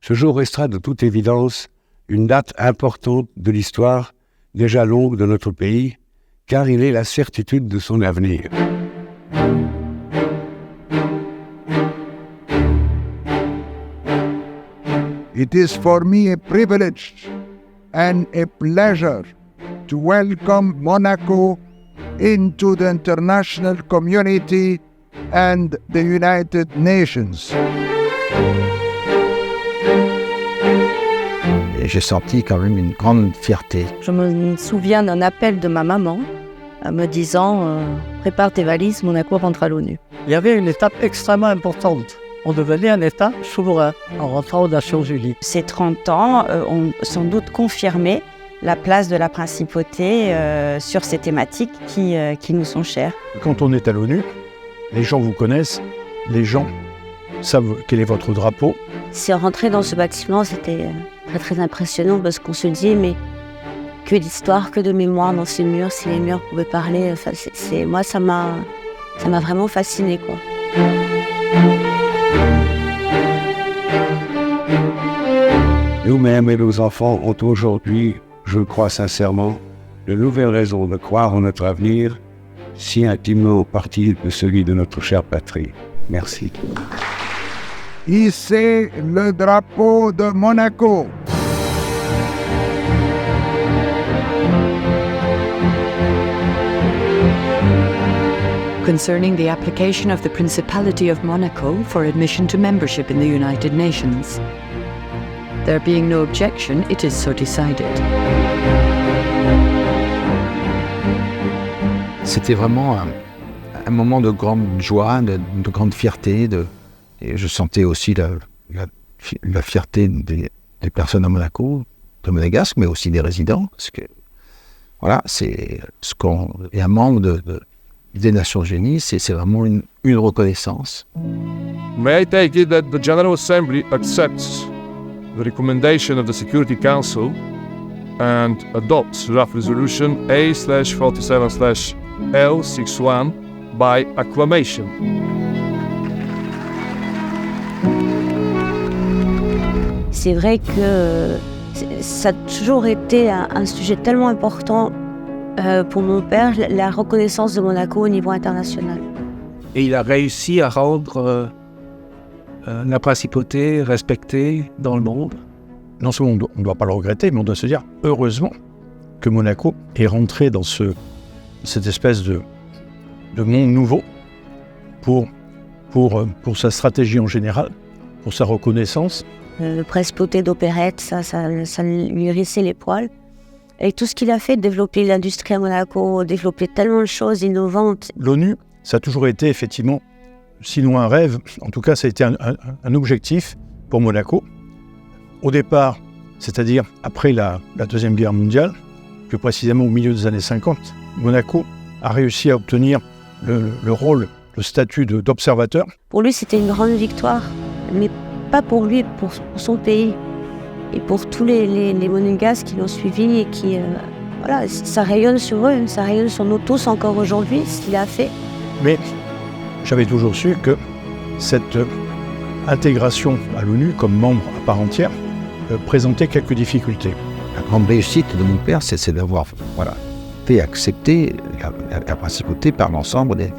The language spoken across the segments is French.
Ce jour restera de toute évidence une date importante de l'histoire, déjà longue de notre pays, car il est la certitude de son avenir. It is for me a privilege and a pleasure to welcome Monaco into the international community and the United Nations. Et j'ai senti quand même une grande fierté. Je me souviens d'un appel de ma maman me disant « Prépare tes valises, Monaco rentre à l'ONU ». Il y avait une étape extrêmement importante. On devenait un État souverain en rentrant aux Nations Unies. Ces 30 ans ont sans doute confirmé la place de la principauté sur ces thématiques qui nous sont chères. Quand on est à l'ONU, les gens vous connaissent, les gens savent quel est votre drapeau. C'est rentrer dans ce bâtiment, c'était très très impressionnant parce qu'on se dit mais que d'histoire, que de mémoire dans ces murs, si les murs pouvaient parler, enfin, moi ça m'a vraiment fascinée quoi. Nous-mêmes et nos enfants ont aujourd'hui, je le crois sincèrement, de nouvelles raisons de croire en notre avenir, si intimement partie de celui de notre chère patrie. Merci. Hissez le drapeau de Monaco. Concerning the application of the Principality of Monaco for admission to membership in the United Nations. There being no objection, it is so decided. C'était vraiment un moment de grande joie, de grande fierté. Et je sentais aussi la fierté des personnes à Monaco, de Monégasque, mais aussi des résidents. Parce que, voilà, c'est ce qu'on est un membre des Nations Unies, c'est vraiment une reconnaissance. May I take it that the General Assembly accepts the recommendation of the Security Council and adopts draft resolution A/47/L61 by acclamation. C'est vrai que ça a toujours été un sujet tellement important pour mon père, la reconnaissance de Monaco au niveau international. Et il a réussi à rendre la principauté respectée dans le monde. Non seulement on ne doit pas le regretter, mais on doit se dire heureusement que Monaco est rentré dans cette espèce de monde nouveau pour sa stratégie en général, pour sa reconnaissance. Le principauté d'opérette, ça lui hérissait les poils. Et tout ce qu'il a fait, développer l'industrie à Monaco, développer tellement de choses innovantes. L'ONU, ça a toujours été effectivement, sinon un rêve, en tout cas ça a été un objectif pour Monaco. Au départ, c'est-à-dire après la Deuxième Guerre mondiale, plus précisément au milieu des années 50, Monaco a réussi à obtenir le rôle, le statut d'observateur. Pour lui, c'était une grande victoire, mais pas pour lui, pour son pays. Et pour tous les Monégasques qui l'ont suivi et qui, voilà, ça rayonne sur eux, ça rayonne sur nous tous encore aujourd'hui, ce qu'il a fait. Mais j'avais toujours su que cette intégration à l'ONU comme membre à part entière présentait quelques difficultés. La grande réussite de mon père, c'est d'avoir fait accepter la principauté par l'ensemble des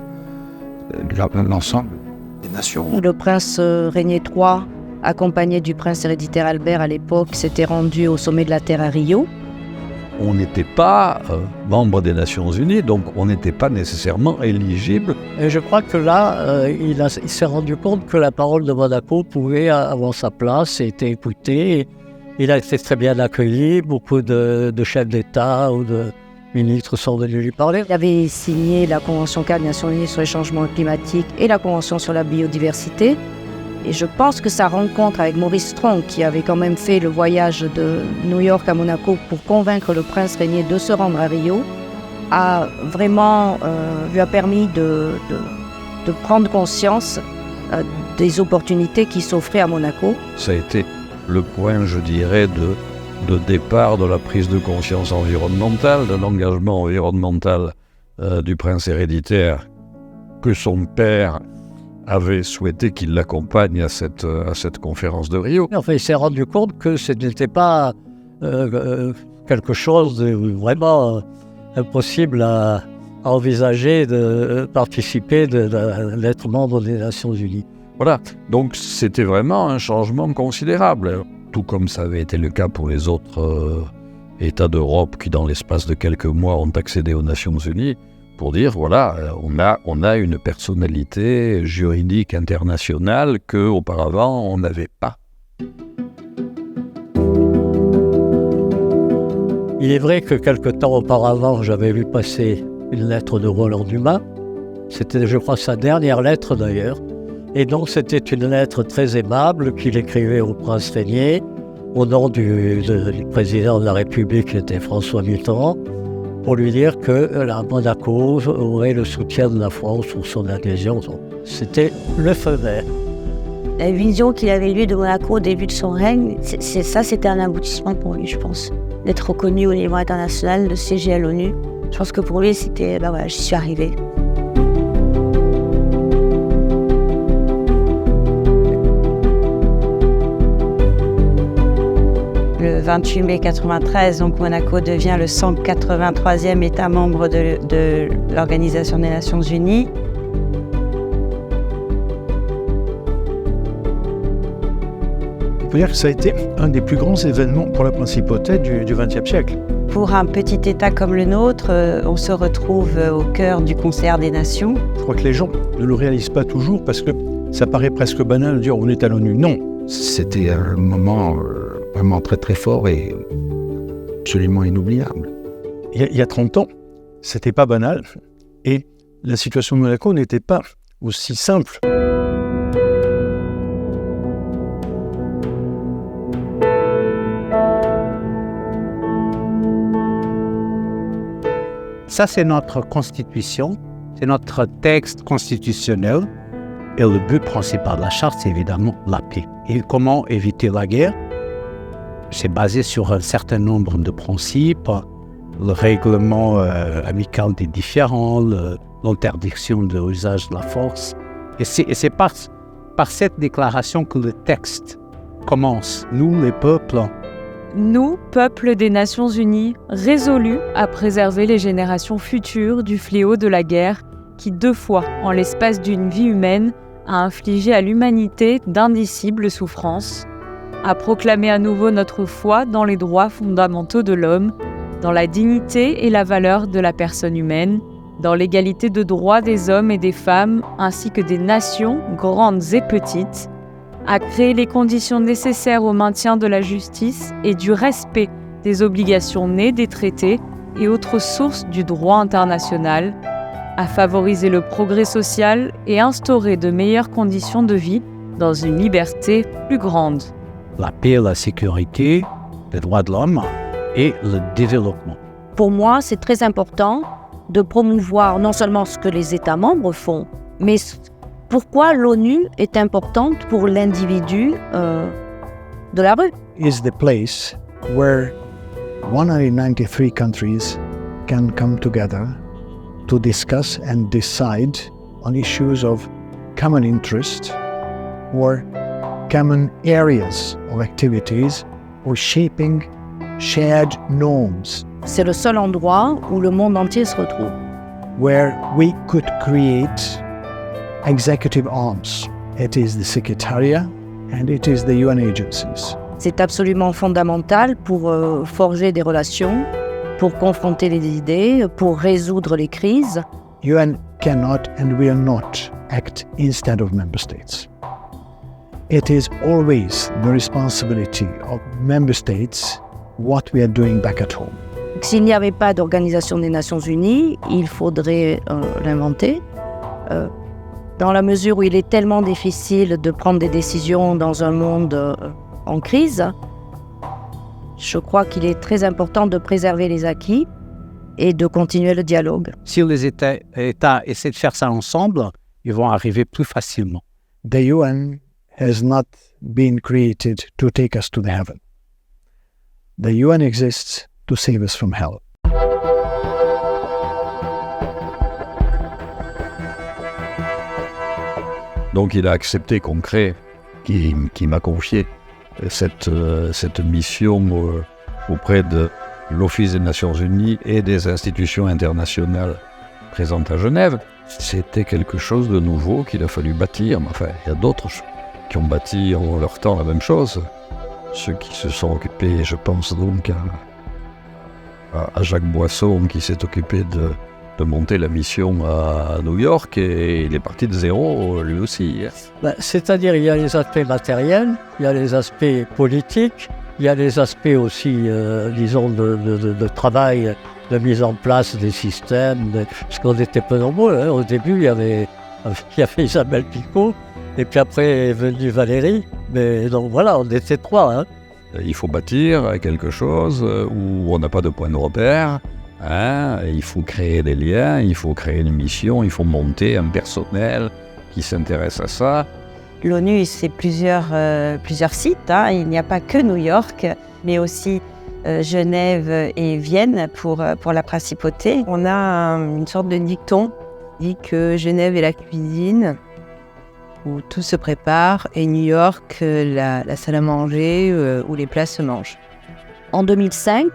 nations. Le prince Régnier III, accompagné du prince héréditaire Albert à l'époque, s'était rendu au sommet de la Terre à Rio. On n'était pas membre des Nations Unies, donc on n'était pas nécessairement éligible. Et je crois que là, il s'est rendu compte que la parole de Monaco pouvait avoir sa place et était écoutée. Il a été très bien accueilli, beaucoup de chefs d'État ou de ministres sont venus lui parler. Il avait signé la Convention cadre des Nations Unies sur les changements climatiques et la Convention sur la biodiversité. Et je pense que sa rencontre avec Maurice Strong, qui avait quand même fait le voyage de New York à Monaco pour convaincre le prince Régnier de se rendre à Rio, a vraiment lui a permis de prendre conscience des opportunités qui s'offraient à Monaco. Ça a été le point, je dirais, de départ de la prise de conscience environnementale, de l'engagement environnemental du prince héréditaire que son père avait souhaité qu'il l'accompagne à cette conférence de Rio. Enfin, il s'est rendu compte que ce n'était pas quelque chose de vraiment impossible à envisager de participer, d'être membre des Nations Unies. Voilà, donc c'était vraiment un changement considérable, tout comme ça avait été le cas pour les autres États d'Europe qui, dans l'espace de quelques mois, ont accédé aux Nations Unies, pour dire, voilà, on a une personnalité juridique internationale qu'auparavant on n'avait pas. Il est vrai que quelque temps auparavant, j'avais vu passer une lettre de Roland Dumas. C'était, je crois, sa dernière lettre d'ailleurs. Et donc, c'était une lettre très aimable qu'il écrivait au prince Régnier, au nom du président de la République, qui était François Mitterrand, pour lui dire que Monaco aurait le soutien de la France pour son adhésion. C'était le feu vert. La vision qu'il avait eue de Monaco au début de son règne, c'était un aboutissement pour lui, je pense. D'être reconnu au niveau international, de siéger à l'ONU. Je pense que pour lui, c'était, voilà, j'y suis arrivée. Le 28 mai 1993, donc Monaco devient le 183e État membre de l'Organisation des Nations Unies. On peut dire que ça a été un des plus grands événements pour la principauté du XXe siècle. Pour un petit État comme le nôtre, on se retrouve au cœur du concert des nations. Je crois que les gens ne le réalisent pas toujours parce que ça paraît presque banal de dire on est à l'ONU. Non. C'était un moment vraiment très très fort et absolument inoubliable. Il y a 30 ans, c'était pas banal et la situation de Monaco n'était pas aussi simple. Ça, c'est notre constitution, c'est notre texte constitutionnel. Et le but principal de la charte, c'est évidemment la paix. Et comment éviter la guerre? C'est basé sur un certain nombre de principes, le règlement amical des différends, l'interdiction de l'usage de la force. Et c'est par cette déclaration que le texte commence. Nous, les peuples. Nous, peuple des Nations Unies, résolus à préserver les générations futures du fléau de la guerre qui 2 fois, en l'espace d'une vie humaine, a infligé à l'humanité d'indicibles souffrances, à proclamer à nouveau notre foi dans les droits fondamentaux de l'homme, dans la dignité et la valeur de la personne humaine, dans l'égalité de droits des hommes et des femmes, ainsi que des nations, grandes et petites, à créer les conditions nécessaires au maintien de la justice et du respect des obligations nées des traités et autres sources du droit international, à favoriser le progrès social et instaurer de meilleures conditions de vie dans une liberté plus grande. La paix, la sécurité, les droits de l'homme et le développement. Pour moi, c'est très important de promouvoir non seulement ce que les États membres font, mais pourquoi l'ONU est importante pour l'individu de la rue. Is the place where 193 countries can come together to discuss and decide on issues of common interest or common areas of activities or shaping shared norms. C'est le seul endroit où le monde entier se retrouve. Where we could create executive arms. It is the Secretariat and it is the UN agencies. C'est absolument fondamental pour forger des relations, pour confronter les idées, pour résoudre les crises. UN cannot and will not act instead of member states. It is always the responsibility of member states what we are doing back at home. S'il n'y avait pas d'organisation des Nations Unies, il faudrait l'inventer. Dans la mesure où il est tellement difficile de prendre des décisions dans un monde en crise, je crois qu'il est très important de préserver les acquis et de continuer le dialogue. Si les États essaient de faire ça ensemble, ils vont arriver plus facilement. The UN has not been created to take us to the heaven. The UN exists to save us from hell. Donc il a accepté qu'on crée, qui m'a confié cette mission auprès de l'Office des Nations Unies et des institutions internationales présentes à Genève. C'était quelque chose de nouveau qu'il a fallu bâtir. Mais enfin, il y a d'autres qui ont bâti en leur temps la même chose. Ceux qui se sont occupés, je pense donc à Jacques Boisson, qui s'est occupé de monter la mission à New York, et il est parti de zéro lui aussi. C'est-à-dire, il y a les aspects matériels, il y a les aspects politiques, il y a les aspects aussi, disons, de travail, de mise en place des systèmes, parce qu'on était peu nombreux. Hein. Au début, il y avait Isabelle Picot, et puis après est venue Valérie, mais donc voilà, on était 3. Hein. Il faut bâtir quelque chose où on n'a pas de point de repère. Hein, il faut créer des liens, il faut créer une mission, il faut monter un personnel qui s'intéresse à ça. L'ONU, c'est plusieurs sites. Hein. Il n'y a pas que New York, mais aussi Genève et Vienne pour la principauté. On a une sorte de dicton qui dit que Genève est la cuisine, où tout se prépare, et New York, la salle à manger, où les plats se mangent. En 2005,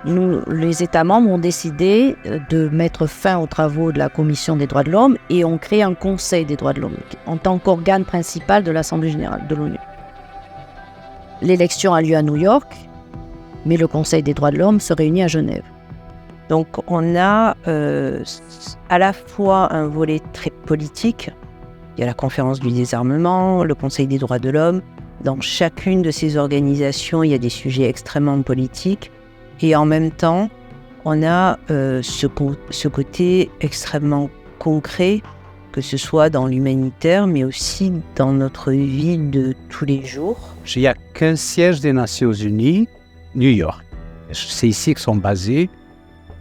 nous, les États membres, ont décidé de mettre fin aux travaux de la Commission des droits de l'homme et ont créé un Conseil des droits de l'homme en tant qu'organe principal de l'Assemblée générale de l'ONU. L'élection a lieu à New York, mais le Conseil des droits de l'homme se réunit à Genève. Donc on a à la fois un volet très politique, il y a la conférence du désarmement, le Conseil des droits de l'homme. Dans chacune de ces organisations, il y a des sujets extrêmement politiques. Et en même temps, on a ce côté extrêmement concret, que ce soit dans l'humanitaire, mais aussi dans notre vie de tous les jours. Il n'y a qu'un siège des Nations Unies, New York. C'est ici que sont basés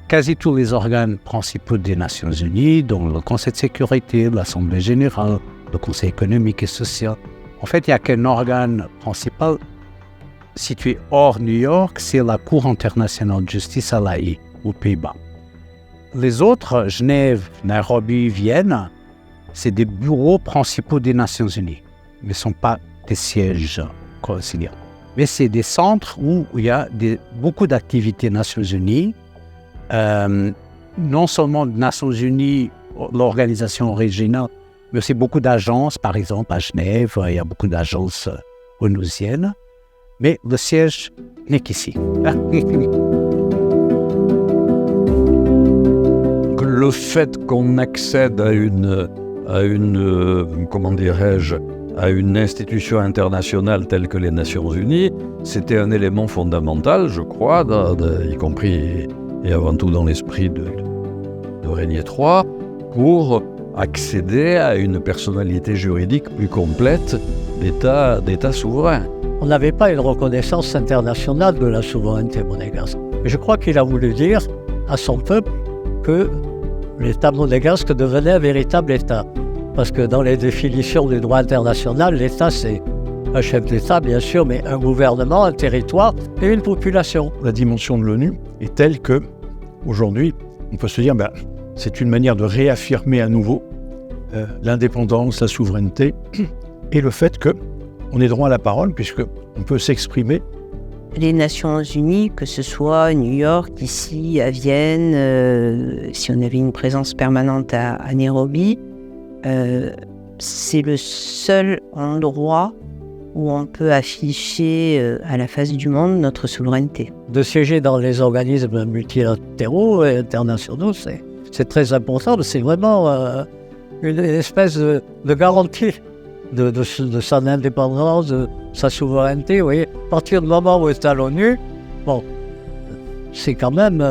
quasi tous les organes principaux des Nations Unies, dont le Conseil de sécurité, l'Assemblée générale, le Conseil économique et social. En fait, il n'y a qu'un organe principal situé hors New York, c'est la Cour internationale de justice à La Haye, aux Pays-Bas. Les autres, Genève, Nairobi, Vienne, c'est des bureaux principaux des Nations Unies, mais ne sont pas des sièges conciliants. Mais c'est des centres où il y a beaucoup d'activités Nations Unies, non seulement des Nations Unies, l'organisation originale, mais aussi beaucoup d'agences, par exemple à Genève, il y a beaucoup d'agences onusiennes, mais le siège n'est qu'ici. Le fait qu'on accède à une institution internationale telle que les Nations Unies, c'était un élément fondamental, je crois, y compris et avant tout dans l'esprit de Régnier III, pour accéder à une personnalité juridique plus complète d'État souverain. On n'avait pas une reconnaissance internationale de la souveraineté monégasque. Et je crois qu'il a voulu dire à son peuple que l'État monégasque devenait un véritable État. Parce que dans les définitions du droit international, l'État, c'est un chef d'État, bien sûr, mais un gouvernement, un territoire et une population. La dimension de l'ONU est telle que, aujourd'hui, on peut se dire c'est une manière de réaffirmer à nouveau l'indépendance, la souveraineté et le fait qu'on ait droit à la parole, puisqu'on peut s'exprimer. Les Nations Unies, que ce soit à New York, ici, à Vienne, si on avait une présence permanente à Nairobi, c'est le seul endroit où on peut afficher à la face du monde notre souveraineté. De siéger dans les organismes multilatéraux et internationaux, c'est très important. C'est vraiment une espèce de garantie de son indépendance, de sa souveraineté. Vous voyez, à partir du moment où est à l'ONU, c'est quand même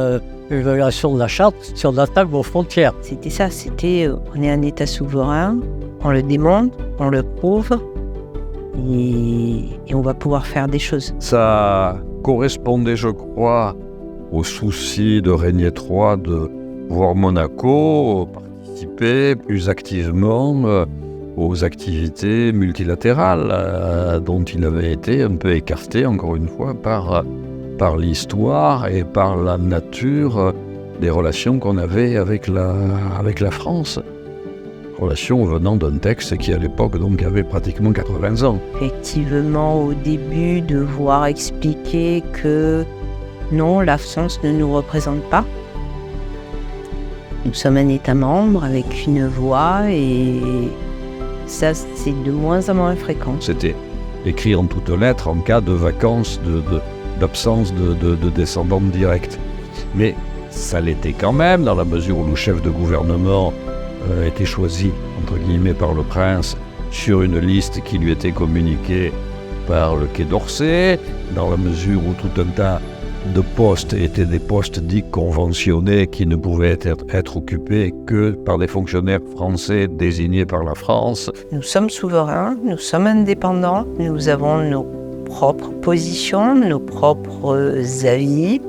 une violation de la charte si on attaque vos frontières. C'était ça, on est un État souverain, on le démontre, on le prouve, et on va pouvoir faire des choses. Ça correspondait, je crois, au souci de Régnier III de voir Monaco participer plus activement aux activités multilatérales dont il avait été un peu écarté, encore une fois, par l'histoire et par la nature des relations qu'on avait avec la France. relation venant d'un texte qui à l'époque donc avait pratiquement 80 ans. Effectivement, au début, devoir expliquer que non, la France ne nous représente pas. Nous sommes un État membre avec une voix et ça, c'est de moins en moins fréquent. C'était écrit en toutes lettres en cas de vacances, d'absence de descendants directs. Mais ça l'était quand même, dans la mesure où le chef de gouvernement était choisi, entre guillemets, par le prince, sur une liste qui lui était communiquée par le Quai d'Orsay, dans la mesure où tout un tas de postes étaient des postes dits conventionnés qui ne pouvaient être occupés que par des fonctionnaires français désignés par la France. Nous sommes souverains, nous sommes indépendants, nous avons nos propres positions, nos propres avis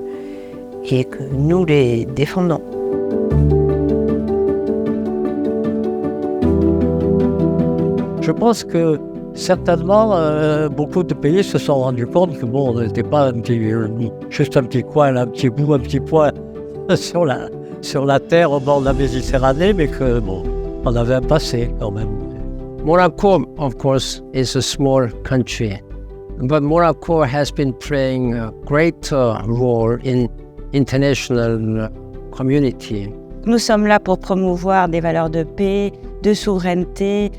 et que nous les défendons. Je pense que certainement, beaucoup de pays se sont rendus compte que bon, on n'était pas juste un petit coin, un petit bout, un petit point sur la terre au bord de la Méditerranée, mais que bon, on avait un passé quand même. Monaco, of course, is a small country, but Monaco has been playing a great role in international community. Nous sommes là pour promouvoir des valeurs de paix, de souveraineté,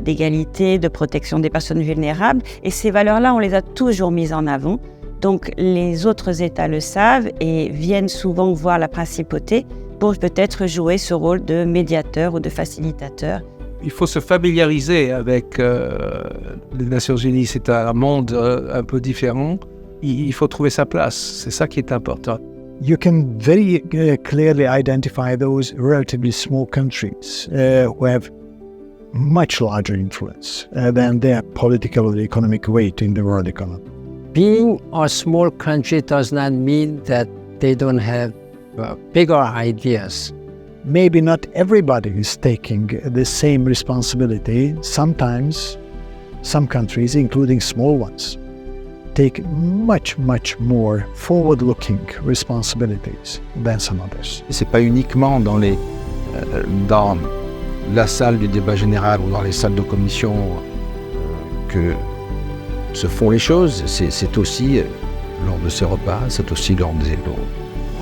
d'égalité, de protection des personnes vulnérables. Et ces valeurs-là, on les a toujours mises en avant. Donc les autres États le savent et viennent souvent voir la principauté pour peut-être jouer ce rôle de médiateur ou de facilitateur. Il faut se familiariser avec les Nations Unies. C'est un monde un peu différent. Il faut trouver sa place. C'est ça qui est important. You can very clearly identify those relatively small countries who have much larger influence than their political or economic weight in the world economy. Being a small country does not mean that they don't have bigger ideas. Maybe not everybody is taking the same responsibility. Sometimes, some countries, including small ones, take much more forward-looking responsibilities than some others. C'est pas uniquement dans la salle du débat général ou dans les salles de commission que se font les choses, c'est aussi lors de ces repas, c'est aussi lors des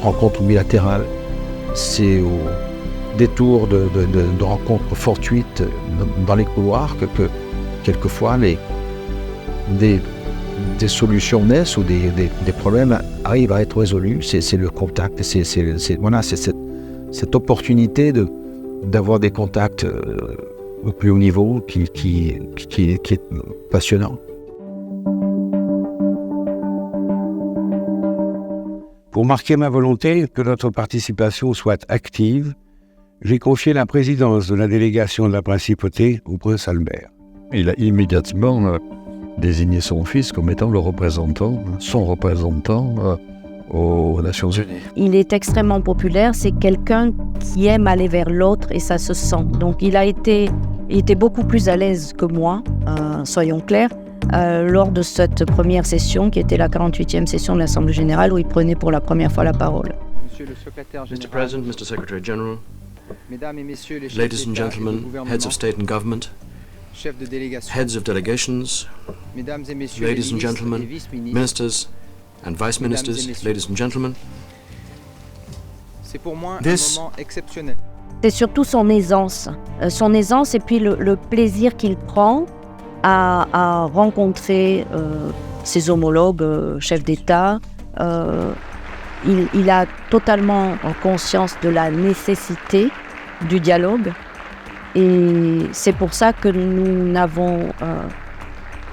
rencontres bilatérales, c'est au détour de rencontres fortuites dans les couloirs que quelquefois des solutions naissent ou des problèmes arrivent à être résolus. C'est le contact, c'est cette opportunité d'avoir des contacts au plus haut niveau qui est passionnant. Pour marquer ma volonté que notre participation soit active, j'ai confié la présidence de la délégation de la principauté au prince Albert. Il a immédiatement désigné son fils comme étant son représentant aux Nations Unies. Il est extrêmement populaire, c'est quelqu'un qui aime aller vers l'autre et ça se sent. Donc il était beaucoup plus à l'aise que moi, soyons clairs, lors de cette première session qui était la 48e session de l'Assemblée Générale où il prenait pour la première fois la parole. Monsieur le secrétaire général, Mr. President, Mr. Secretary General, Mesdames et Messieurs les chefs Ladies and gentlemen, heads of state and government, chefs de délégation, heads of delegations, Mesdames et Messieurs ladies les and gentlemen, ministers and vice ministers, ladies and gentlemen. C'est pour moi This un moment exceptionnel. C'est surtout son aisance et puis le plaisir qu'il prend à rencontrer ses homologues, chefs d'État. Il a totalement conscience de la nécessité du dialogue et c'est pour ça que nous n'avons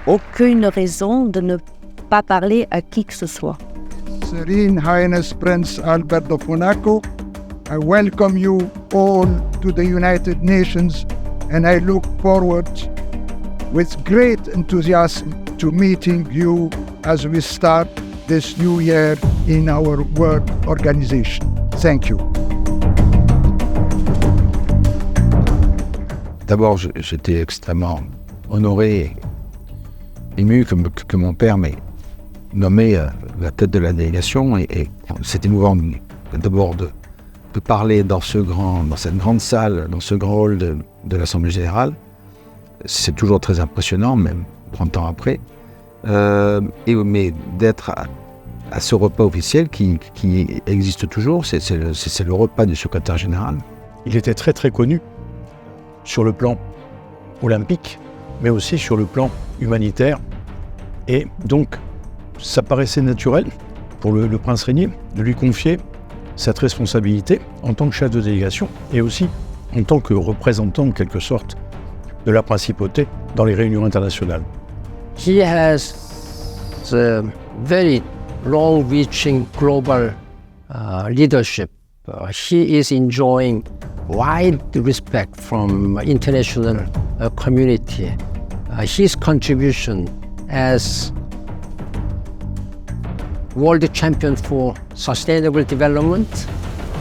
aucune raison de ne pas parler à qui que ce soit. Serene Highness Prince Albert of Monaco, I welcome you all to the United Nations and I look forward with great enthusiasm to meeting you as we start this new year in our work organization. Thank you. D'abord, j'étais extrêmement honoré et ému que mon père m'ait nommé la tête de la délégation et c'est émouvant d'abord peut parler dans cette grande salle, dans ce grand hall de l'Assemblée Générale, c'est toujours très impressionnant, même 30 ans après. Mais d'être à ce repas officiel qui existe toujours, c'est le repas du secrétaire général. Il était très très connu sur le plan olympique, mais aussi sur le plan humanitaire. Et donc, ça paraissait naturel pour le prince Régnier de lui confier cette responsabilité en tant que chef de délégation et aussi en tant que représentant, en quelque sorte, de la principauté dans les réunions internationales. He has a very long-reaching global leadership. He is enjoying wide respect from international community. His contribution as world champion for sustainable development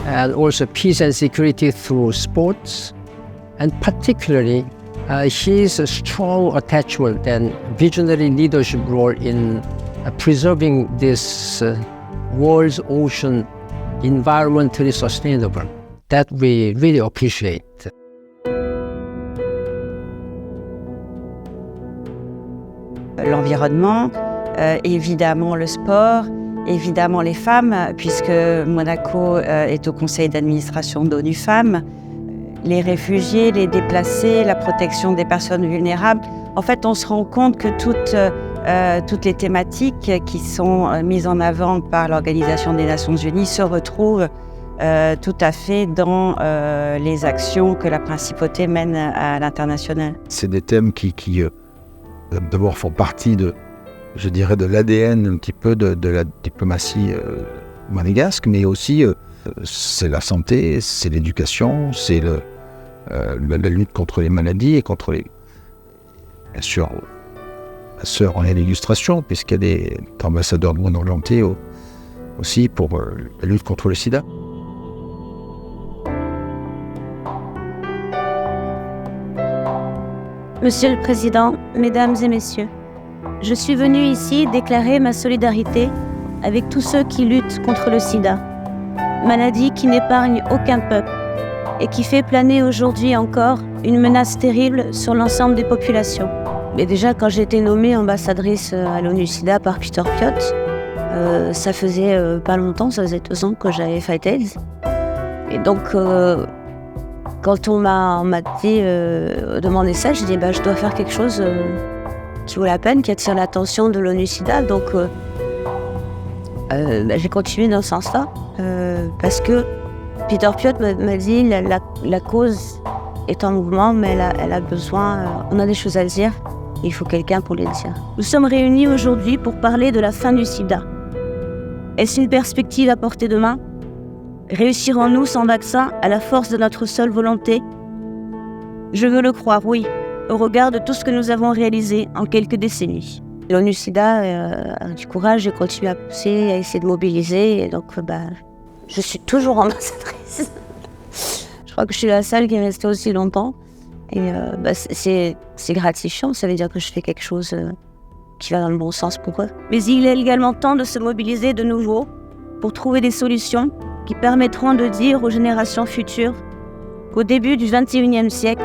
and also peace and security through sports, and particularly his strong attachment and visionary leadership role in preserving this world's ocean environmentally sustainable, that we really appreciate. L'environnement, évidemment le sport, évidemment les femmes, puisque Monaco est au conseil d'administration d'ONU Femmes, les réfugiés, les déplacés, la protection des personnes vulnérables. En fait, on se rend compte que toutes les thématiques qui sont mises en avant par l'Organisation des Nations Unies se retrouvent tout à fait dans les actions que la principauté mène à l'international. C'est des thèmes qui d'abord font partie de l'ADN un petit peu de la diplomatie monégasque, mais aussi c'est la santé, c'est l'éducation, c'est la lutte contre les maladies et contre les... Bien sûr, ma sœur en est l'illustration, puisqu'elle est ambassadeur du monde entier aussi pour la lutte contre le sida. Monsieur le Président, Mesdames et Messieurs, je suis venue ici déclarer ma solidarité avec tous ceux qui luttent contre le sida, maladie qui n'épargne aucun peuple et qui fait planer aujourd'hui encore une menace terrible sur l'ensemble des populations. Mais déjà, quand j'ai été nommée ambassadrice à l'ONU-SIDA par Peter Piot, ça faisait pas longtemps, ça faisait 2 ans que j'avais Fight AIDS. Et donc, quand on m'a dit demandé ça, j'ai dit je dois faire quelque chose qui vaut la peine, qui attire l'attention de l'ONU-SIDA. Donc j'ai continué dans ce sens-là, parce que Peter Piot m'a dit la cause est en mouvement, mais elle a besoin, on a des choses à dire, il faut quelqu'un pour les dire. Nous sommes réunis aujourd'hui pour parler de la fin du sida. Est-ce une perspective à portée de main ? Réussirons-nous sans vaccin à la force de notre seule volonté ? Je veux le croire, oui, au regard de tout ce que nous avons réalisé en quelques décennies. L'ONU-SIDA a du courage et continue à pousser, à essayer de mobiliser, et donc je suis toujours ambassadrice. Je crois que je suis la seule qui est restée aussi longtemps, et c'est gratifiant, ça veut dire que je fais quelque chose qui va dans le bon sens pour eux. Mais il est également temps de se mobiliser de nouveau pour trouver des solutions qui permettront de dire aux générations futures qu'au début du XXIe siècle,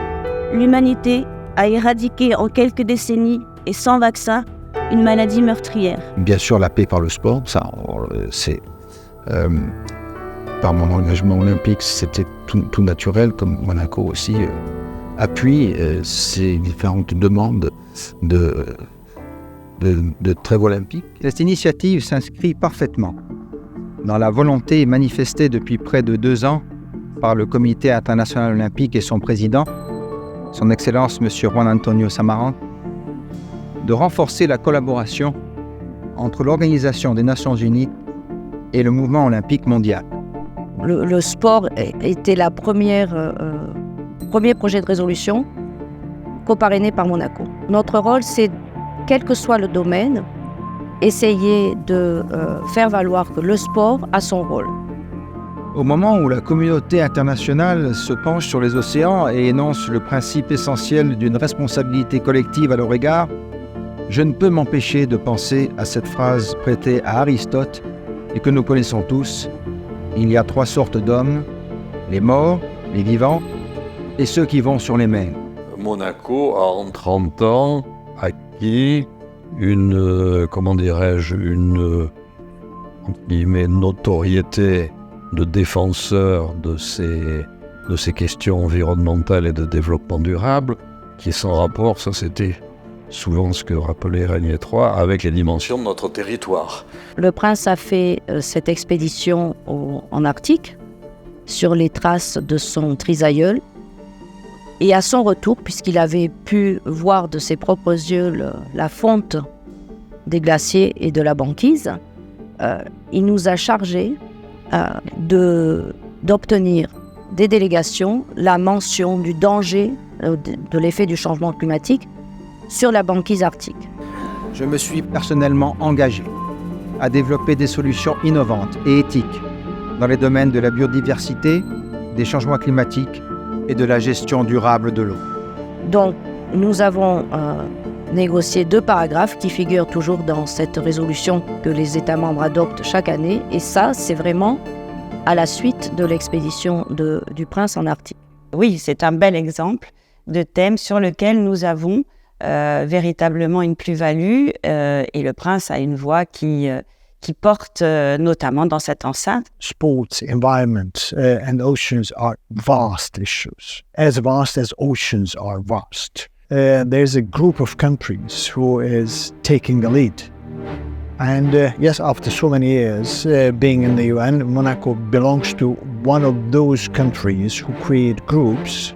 l'humanité a éradiqué en quelques décennies et sans vaccin une maladie meurtrière. Bien sûr, la paix par le sport, ça, c'est par mon engagement olympique, c'était tout naturel, comme Monaco aussi appuie ces différentes demandes de trêve olympique. Cette initiative s'inscrit parfaitement dans la volonté manifestée depuis près de 2 ans par le Comité international olympique et son président, son Excellence M. Juan Antonio Samaranch, de renforcer la collaboration entre l'Organisation des Nations Unies et le mouvement olympique mondial. Le sport était le premier projet de résolution co-parrainé par Monaco. Notre rôle, c'est, quel que soit le domaine, essayer de faire valoir que le sport a son rôle. Au moment où la communauté internationale se penche sur les océans et énonce le principe essentiel d'une responsabilité collective à leur égard, je ne peux m'empêcher de penser à cette phrase prêtée à Aristote et que nous connaissons tous. Il y a 3 sortes d'hommes, les morts, les vivants et ceux qui vont sur les mers. Monaco a en 30 ans acquis une entre guillemets, notoriété de défenseur de ces questions environnementales et de développement durable, qui est sans rapport, ça c'était souvent ce que rappelait Régnier III, avec les dimensions de notre territoire. Le prince a fait cette expédition en Arctique, sur les traces de son trisaïeul, et à son retour, puisqu'il avait pu voir de ses propres yeux la fonte des glaciers et de la banquise, il nous a chargé d'obtenir des délégations la mention du danger de l'effet du changement climatique sur la banquise arctique. Je me suis personnellement engagé à développer des solutions innovantes et éthiques dans les domaines de la biodiversité, des changements climatiques et de la gestion durable de l'eau. Donc, nous avons négocié 2 paragraphes qui figurent toujours dans cette résolution que les États membres adoptent chaque année. Et ça, c'est vraiment à la suite de l'expédition du prince en Arctique. Oui, c'est un bel exemple de thème sur lequel nous avons véritablement une plus-value. Et le prince a une voix qui porte notamment dans cette enceinte. Sports, environment, and oceans are vast issues, as vast as oceans are vast. There's a group of countries who is taking the lead. And yes, after so many years being in the UN, Monaco belongs to one of those countries who create groups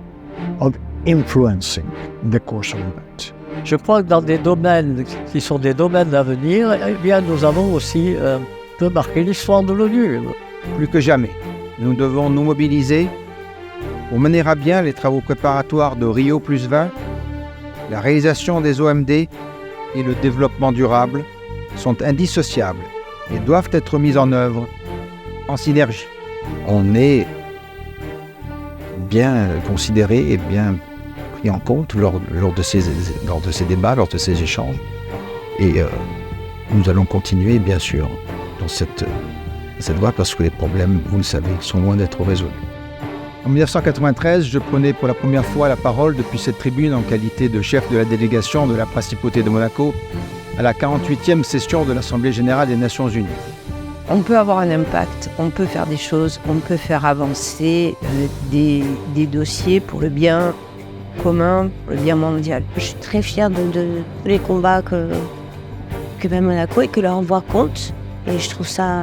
of influencing the course of events. Je crois que dans des domaines qui sont des domaines d'avenir, eh bien, nous avons aussi peu marqué l'histoire de l'ONU. Plus que jamais, nous devons nous mobiliser pour mener à bien les travaux préparatoires de Rio + 20. La réalisation des OMD et le développement durable sont indissociables et doivent être mis en œuvre en synergie. On est bien considéré et bien pris en compte lors de ces débats, lors de ces échanges. Et nous allons continuer, bien sûr, dans cette voie parce que les problèmes, vous le savez, sont loin d'être résolus. En 1993, je prenais pour la première fois la parole depuis cette tribune en qualité de chef de la délégation de la Principauté de Monaco à la 48e session de l'Assemblée générale des Nations unies. On peut avoir un impact, on peut faire des choses, on peut faire avancer des dossiers pour le bien commun, pour le bien mondial. Je suis très fière de tous les combats que mène Monaco et que leur voix compte. Et je trouve ça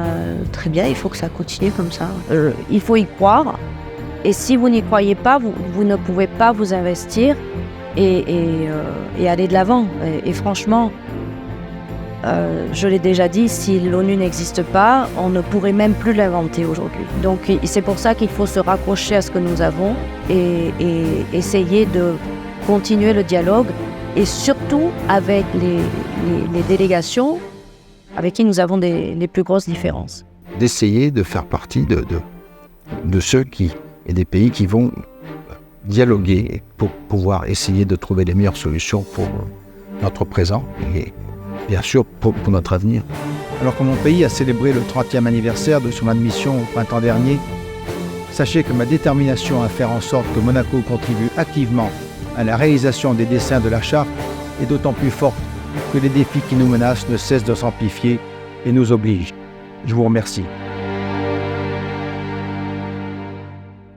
très bien, il faut que ça continue comme ça. Il faut y croire. Et si vous n'y croyez pas, vous ne pouvez pas vous investir et aller de l'avant. Et franchement, je l'ai déjà dit, si l'ONU n'existe pas, on ne pourrait même plus l'inventer aujourd'hui. Donc c'est pour ça qu'il faut se raccrocher à ce que nous avons et essayer de continuer le dialogue et surtout avec les délégations avec qui nous avons les plus grosses différences. D'essayer de faire partie de ceux et des pays qui vont dialoguer pour pouvoir essayer de trouver les meilleures solutions pour notre présent et bien sûr pour notre avenir. Alors que mon pays a célébré le 30e anniversaire de son admission au printemps dernier, sachez que ma détermination à faire en sorte que Monaco contribue activement à la réalisation des desseins de la Charte est d'autant plus forte que les défis qui nous menacent ne cessent de s'amplifier et nous obligent. Je vous remercie.